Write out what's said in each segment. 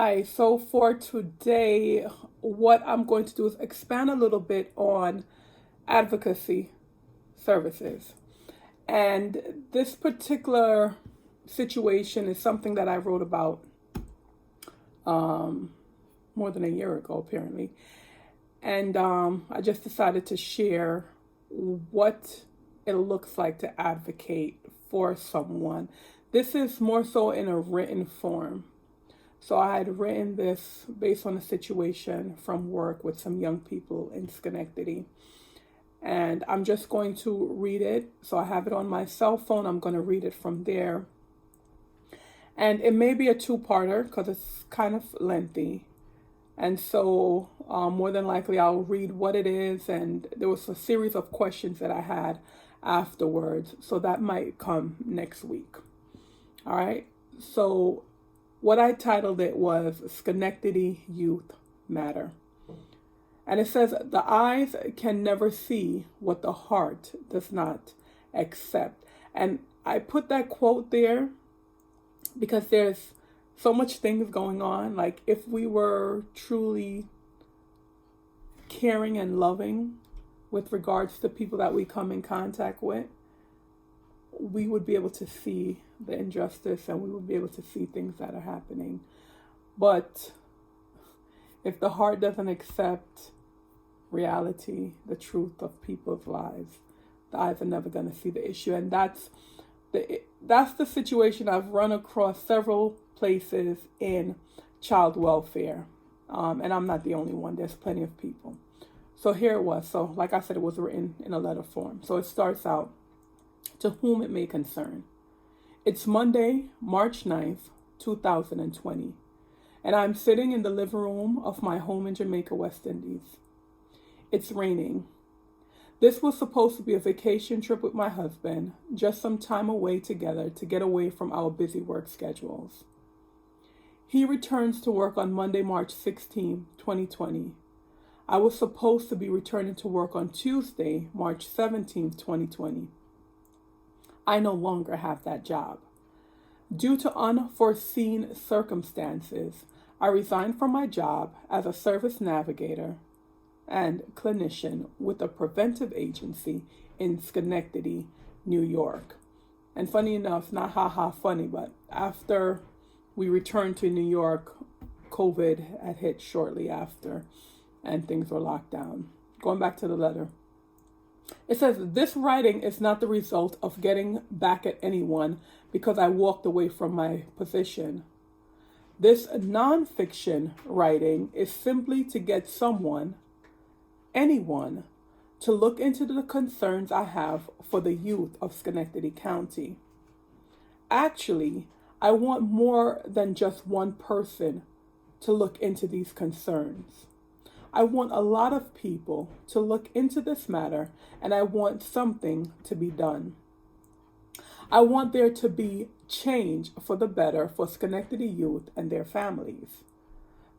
Hi, so for today, what I'm going to do is expand a little bit on advocacy services. And this particular situation is something that I wrote about more than a year ago, apparently. And I just decided to share what it looks like to advocate for someone. This is more so in a written form. So I had written this based on a situation from work with some young people in Schenectady. And I'm just going to read it. So I have it on my cell phone. I'm going to read it from there. And it may be a two-parter because it's kind of lengthy. And so more than likely I'll read what it is. And there was a series of questions that I had afterwards. So that might come next week. All right. So what I titled it was Schenectady Youth Matter. And it says, the eyes can never see what the heart does not accept. And I put that quote there because there's so much things going on. Like if we were truly caring and loving with regards to people that we come in contact with, we would be able to see the injustice and we would be able to see things that are happening. But if the heart doesn't accept reality, the truth of people's lives, the eyes are never going to see the issue. And that's the situation I've run across several places in child welfare. And I'm not the only one. There's plenty of people. So here it was. So like I said, it was written in a letter form. So it starts out, to whom it may concern. It's Monday, March 9th, 2020, and I'm sitting in the living room of my home in Jamaica, West Indies. It's raining. This was supposed to be a vacation trip with my husband, just some time away together to get away from our busy work schedules. He returns to work on Monday, March 16, 2020. I was supposed to be returning to work on Tuesday, March 17, 2020. I no longer have that job. Due to unforeseen circumstances, I resigned from my job as a service navigator and clinician with a preventive agency in Schenectady, New York. And funny enough, not funny, but after we returned to New York, COVID had hit shortly after and things were locked down. Going back to the letter. It says, this writing is not the result of getting back at anyone because I walked away from my position. This nonfiction writing is simply to get someone, anyone, to look into the concerns I have for the youth of Schenectady County. Actually, I want more than just one person to look into these concerns. I want a lot of people to look into this matter, and I want something to be done. I want there to be change for the better for Schenectady youth and their families.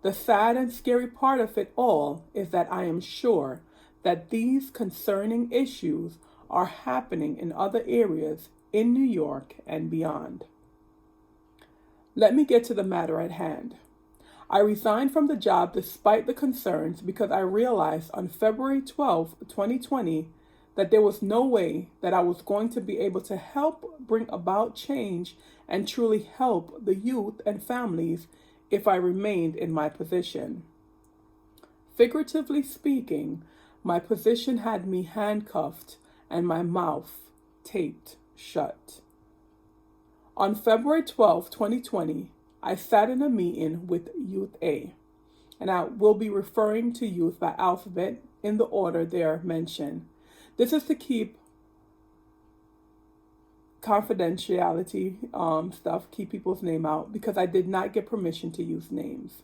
The sad and scary part of it all is that I am sure that these concerning issues are happening in other areas in New York and beyond. Let me get to the matter at hand. I resigned from the job despite the concerns because I realized on February 12, 2020, that there was no way that I was going to be able to help bring about change and truly help the youth and families if I remained in my position. Figuratively speaking, my position had me handcuffed and my mouth taped shut. On February 12, 2020, I sat in a meeting with Youth A, and I will be referring to youth by alphabet in the order they are mentioned. This is to keep confidentiality stuff, keep people's name out, because I did not get permission to use names.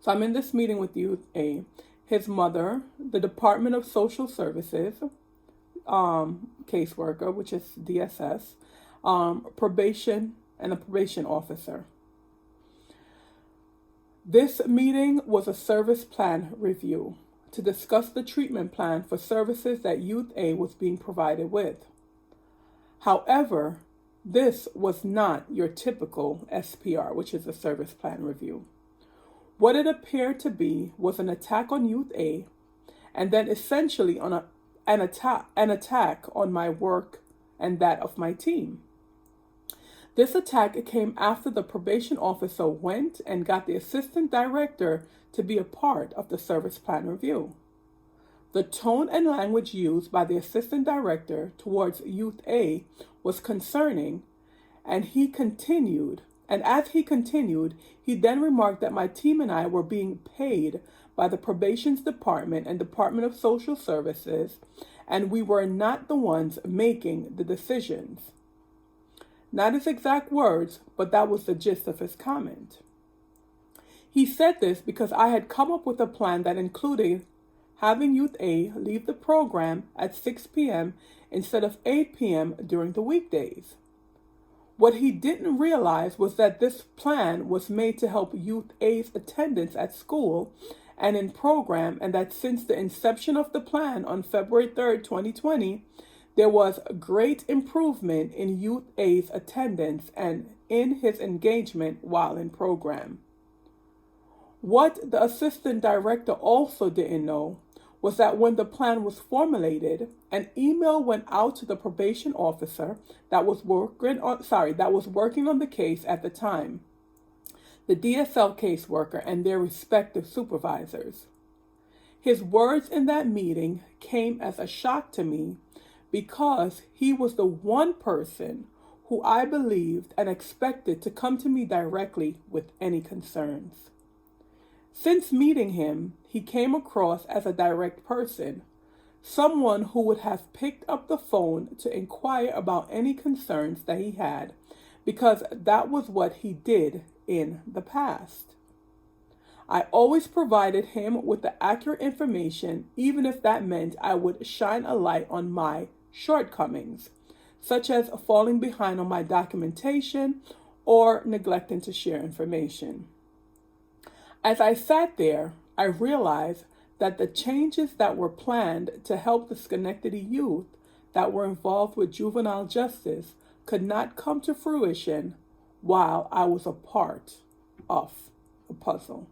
So I'm in this meeting with Youth A, his mother, the Department of Social Services, caseworker, which is DSS, probation, and a probation officer. This meeting was a service plan review to discuss the treatment plan for services that Youth A was being provided with. However, this was not your typical SPR, which is a service plan review. What it appeared to be was an attack on Youth A, and then essentially on an attack on my work and that of my team. This attack came after the probation officer went and got the assistant director to be a part of the service plan review. The tone and language used by the assistant director towards Youth A was concerning, and as he continued, he then remarked that my team and I were being paid by the probation's department and Department of Social Services, and we were not the ones making the decisions. Not his exact words, but that was the gist of his comment. He said this because I had come up with a plan that included having Youth A leave the program at 6 p.m. instead of 8 p.m. during the weekdays. What he didn't realize was that this plan was made to help Youth A's attendance at school and in program, and that since the inception of the plan on February 3rd, 2020, there was great improvement in Youth A's attendance and in his engagement while in program. What the assistant director also didn't know was that when the plan was formulated, an email went out to the probation officer that was working on the case at the time, the DSL caseworker and their respective supervisors. His words in that meeting came as a shock to me because he was the one person who I believed and expected to come to me directly with any concerns. Since meeting him, he came across as a direct person, someone who would have picked up the phone to inquire about any concerns that he had, because that was what he did in the past. I always provided him with the accurate information, even if that meant I would shine a light on my shortcomings, such as falling behind on my documentation or neglecting to share information. As I sat there, I realized that the changes that were planned to help the Schenectady youth that were involved with juvenile justice could not come to fruition while I was a part of the puzzle.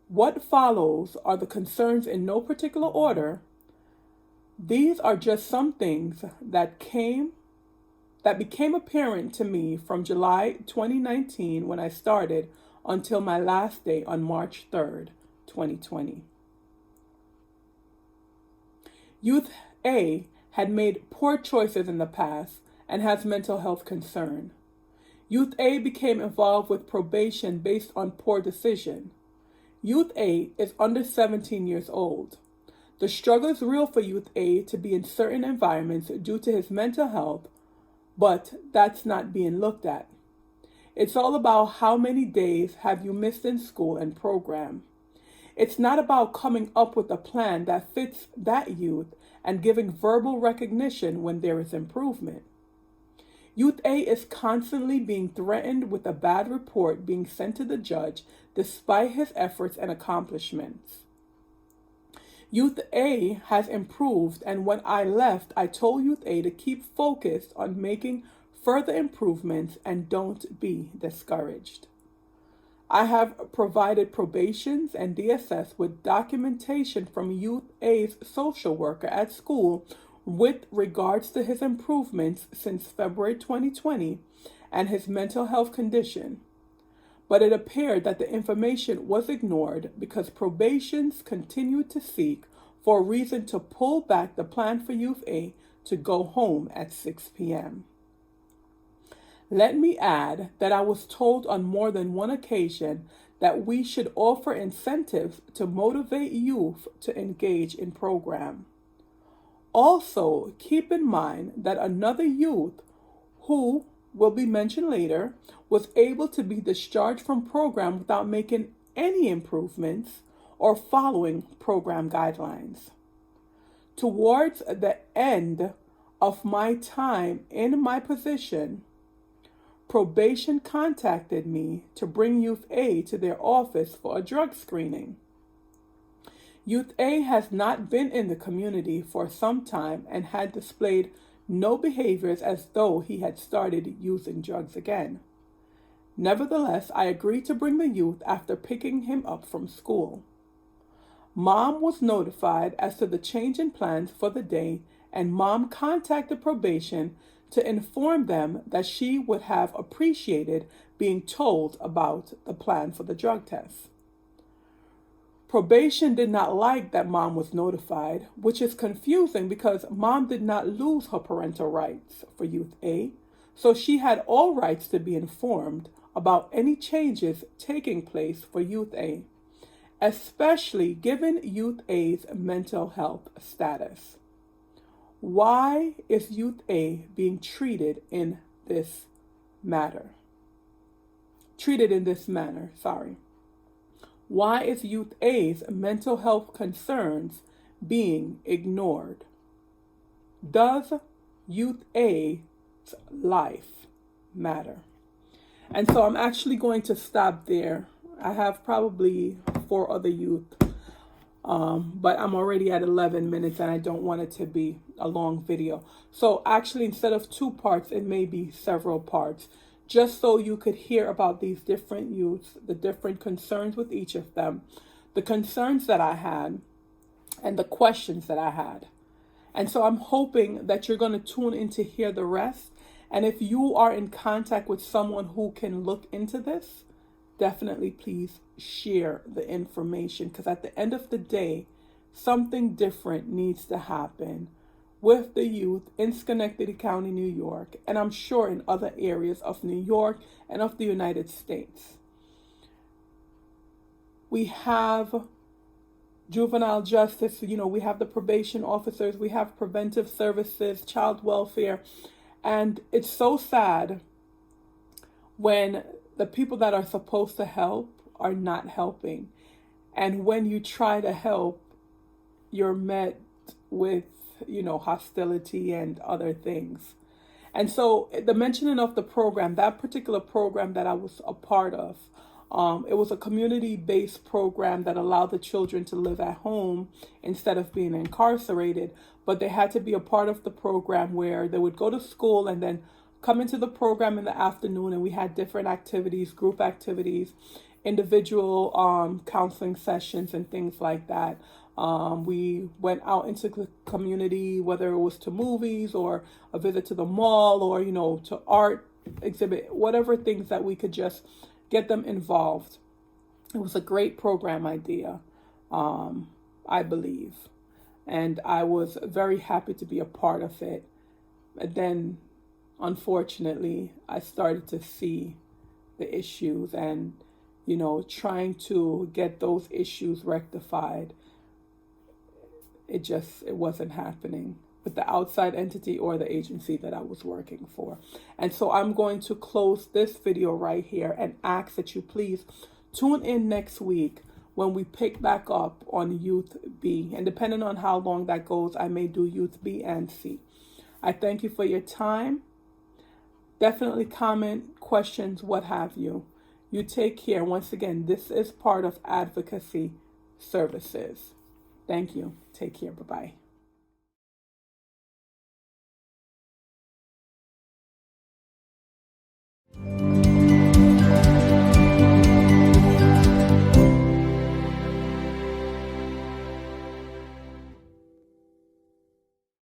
What follows are the concerns in no particular order. These are just some things that became apparent to me from July 2019 when I started until my last day on March 3rd, 2020. Youth A had made poor choices in the past and has mental health concern. Youth A became involved with probation based on poor decision. Youth A is under 17 years old. The struggle is real for Youth A to be in certain environments due to his mental health, but that's not being looked at. It's all about how many days have you missed in school and program. It's not about coming up with a plan that fits that youth and giving verbal recognition when there is improvement. Youth A is constantly being threatened with a bad report being sent to the judge despite his efforts and accomplishments. Youth A has improved, and when I left, I told Youth A to keep focused on making further improvements and don't be discouraged. I have provided probations and DSS with documentation from Youth A's social worker at school with regards to his improvements since February 2020 and his mental health condition. But it appeared that the information was ignored because probations continued to seek for a reason to pull back the plan for Youth A to go home at 6 p.m. Let me add that I was told on more than one occasion that we should offer incentives to motivate youth to engage in program. Also, keep in mind that another youth, who will be mentioned later, was able to be discharged from program without making any improvements or following program guidelines. Towards the end of my time in my position, probation contacted me to bring Youth A to their office for a drug screening. Youth A has not been in the community for some time and had displayed no behaviors as though he had started using drugs again. Nevertheless, I agreed to bring the youth after picking him up from school. Mom was notified as to the change in plans for the day, and Mom contacted probation to inform them that she would have appreciated being told about the plan for the drug test. Probation did not like that Mom was notified, which is confusing because Mom did not lose her parental rights for Youth A, so she had all rights to be informed about any changes taking place for Youth A, especially given Youth A's mental health status. Why is Youth A being treated in this manner? Why is Youth A's mental health concerns being ignored? Does Youth A's life matter? And so I'm actually going to stop there. I have probably 4 other youth, but I'm already at 11 minutes and I don't want it to be a long video. So actually, instead of 2 parts, it may be several parts, just so you could hear about these different youths, the different concerns with each of them, the concerns that I had, and the questions that I had. And so I'm hoping that you're going to tune in to hear the rest. And if you are in contact with someone who can look into this, definitely please share the information, because at the end of the day, something different needs to happen with the youth in Schenectady County, New York, and I'm sure in other areas of New York and of the United States. We have juvenile justice, we have the probation officers, we have preventive services, child welfare, and it's so sad when the people that are supposed to help are not helping. And when you try to help, you're met with, hostility and other things. And so the mentioning of the program, that particular program that I was a part of, it was a community-based program that allowed the children to live at home instead of being incarcerated. But they had to be a part of the program where they would go to school and then come into the program in the afternoon, and we had different activities, group activities, individual counseling sessions and things like that. We went out into the community, whether it was to movies or a visit to the mall or, to art exhibit, whatever things that we could just get them involved. It was a great program idea, I believe. And I was very happy to be a part of it. And then, unfortunately, I started to see the issues and, trying to get those issues rectified. It wasn't happening with the outside entity or the agency that I was working for. And so I'm going to close this video right here and ask that you please tune in next week when we pick back up on Youth B. And depending on how long that goes, I may do Youth B and C. I thank you for your time. Definitely comment, questions, what have you. You take care. Once again, this is part of Advocacy Services. Thank you. Take care. Bye-bye.